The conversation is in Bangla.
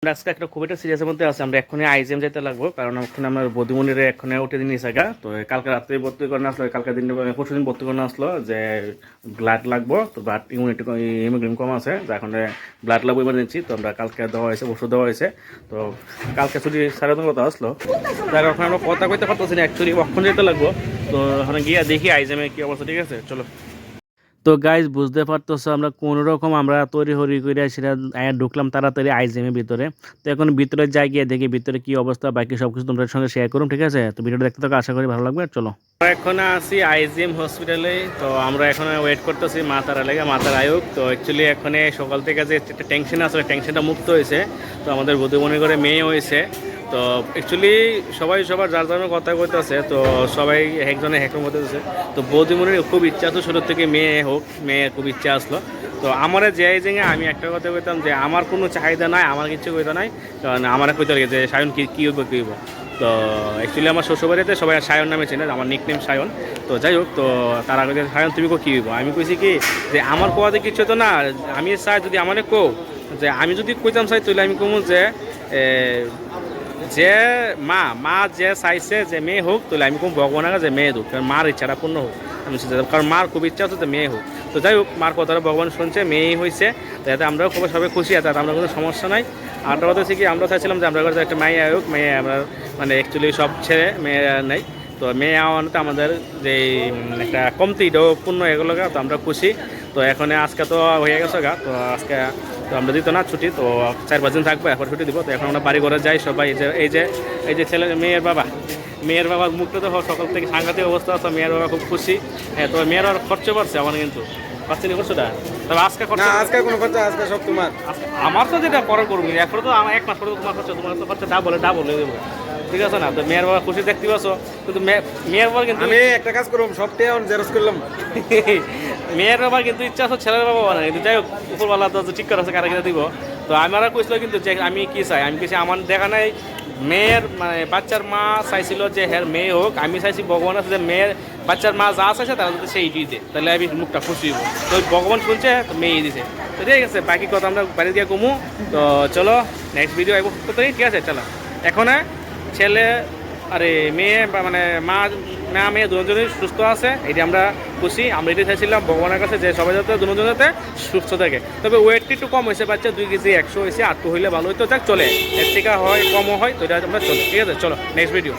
আমরা আজকে একটা খুব একটা সিরিয়াসের মধ্যে আছে। আমরা এক্ষুনি আইজিএম যেতে লাগবো, কারণ ওখানে আমার বদিমনির এক্ষুনি উঠে দিন জায়গা। তো কালকে রাত্রে ভর্তি করে আসলো, কালকে দিন পরশু দিন ভর্তি করে আসলো যে ব্লাড লাগবো। তো ব্লাড ইমিউনিটি হিমোগ্লোবিন কম আছে, যা এখন ব্লাড লাগবো ইমার্জেন্সি। তো আমরা কালকে দেওয়া হয়েছে, ওষুধ দেওয়া হয়েছে। তো কালকে ছুটি 9:30 কথা আসলো, যার ওখানে আমরা কথা কইতে পারতেছি না, অ্যাকচুয়ালি কখন যেতে লাগবো। তো ওখানে গিয়ে দেখি আইজিএমে কি অবস্থা। ঠিক আছে, চলো। তো গাইজ বুঝতে পারতেছো, আমরা কোনো রকম আমরা তৈরি হরি করে সেটা ঢুকলাম তাড়াতাড়ি আইজিএমের ভিতরে। তো এখন ভিতরে যাই, গিয়ে দেখি ভিতরে কি অবস্থা, বাকি সব কিছু তোমাদের সঙ্গে শেয়ার করুন। ঠিক আছে, তো ভিডিওটা দেখতে থাকো, আশা করি ভালো লাগবে। চলো, আমরা এখন আছি আইজিএম হসপিটালে। তো আমরা এখন ওয়েট করতেছি মা তারা লেগে, মা তার আয়ুক। তো অ্যাকচুয়ালি এখন সকাল থেকে যে একটা টেনশন আছে, টেনশনটা মুক্ত হয়েছে। তো আমাদের বধূমণি করে মেয়ে হয়েছে। তো অ্যাকচুয়ালি সবাই সবার যার ধরনের কথা কইতেছে, তো সবাই একজনে হ্যাকের মধ্যে আছে। তো বৌদিমণির খুব ইচ্ছা তো ছোটোর থেকে মেয়ে হোক, মেয়ে খুব ইচ্ছা আসলো। তো আমার যে জেগে আমি একটা কথা কইতাম যে আমার কোনো চাহিদা নাই, আমার কিছু কইতে নাই। কারণ আমার কইতে লাগে যে সায়ন কী হইব কী হইব। তো অ্যাকচুয়ালি আমার শ্বশুরবাড়িতে সবাই সায়ন নামে চেনে, আমার নিকনেম সায়ন। তো যাই হোক, তো তারা কইতে সায়ন তুমি কী হইব। আমি কইছি কি যে আমার কোয়াতে কিছু তো না, আমি চাই যদি আমার কো যে আমি যদি কইতাম চাই তাহলে আমি কমু যে যে মা যে চাইছে যে মেয়ে হোক, তাহলে আমি কোনো ভগবানের যে মেয়ে হোক, কারণ মার ইচ্ছাটা পূর্ণ হোক। আমি কারণ মার খুব ইচ্ছা হচ্ছে যে মেয়ে হোক। তো যাই হোক, মার কথাটা ভগবান শুনছে, মেয়েই হয়েছে। যাতে আমরাও খুব সবাই খুশি আছে, আমরা কোনো সমস্যা নাই। আর কথা হচ্ছে কি, আমরা চাইছিলাম যে আমরা একটা মেয়ে হোক, মেয়ে আমরা মানে অ্যাকচুয়ালি সব ছেড়ে মেয়ে নাই। তো মেয়ে আওয়ানোতে আমাদের যে একটা কমতি এটাও পূর্ণ এগুলো, তো আমরা খুশি। তো এখন আজকে তো হয়ে গেছে গা, তো আজকে তো আমরা দিত না ছুটি, তো 4-5 দিন থাকবো, এখন ছুটি দিব। তো এখন আমরা বাড়ি ঘরে যাই সবাই। এই যে ছেলে মেয়ের বাবার মুখটা তো সকাল থেকে সাংঘাতিক অবস্থা আছে। মেয়ের বাবা খুব খুশি। হ্যাঁ, তো মেয়ের আর খরচা পাচ্ছে আমার, কিন্তু পাচ্ছি না খরচটা। তবে আজকে আজকে কোনো খরচা, আজকে সব তোমার। আমার তো যেটা পরে করবি, এখন তো আমার 1 মাস পরে তোমার খরচা ডাবল দেবো। ঠিক আছে না? তো মেয়ের বাবা খুশি দেখতে পাচ্ছ, কিন্তু মেয়ের বাবা কিন্তু আমি একটা কাজ করলাম, সবটাই এখন জেরক্স করলাম। মেয়ের বাবা কিন্তু ইচ্ছা আছে ছেলের বাবা বানায়, কিন্তু যাই হোক উপরওয়ালা তো ঠিক করে আছে, কারা কিনা দিব। তো আমারা কইছিল কিন্তু যে আমি কি চাই, আমি কিছু আমার দেখা নাই। মেয়ের মানে বাচ্চার মা চাইছিল যে হ্যাঁ মেয়ে হোক, আমি চাইছি ভগবান আছে যে মেয়ের বাচ্চার মা যা চাইছে তারা যদি সেই দিতে, তাহলে আমি মুখটা খুশি হবো। তো ভগবান শুনছে, তো মেয়ে দিছে। তো ঠিক আছে, বাকি কথা আমরা বাড়ি দিয়ে কমু। তো চলো নেক্সট ভিডিও আইব করতে। ঠিক আছে, চলো। এখন ছেলে আরে মেয়ে মানে মেয়ে দুজনেই সুস্থ আছে, এটি আমরা খুশি। আমরা এটাই চাইছিলাম ভগবানের কাছে যে সবাই যাতে দুজন যাতে সুস্থ থাকে। তবে ওয়েটটি একটু কম হয়েছে, বাচ্চা 2 কেজি 100 হয়েছে, 8 হইলে ভালো হইতো। যাক চলে, এর থেকে হয় কমও হয়, তো এটা আমরা চলো। ঠিক আছে, চলো নেক্সট ভিডিও।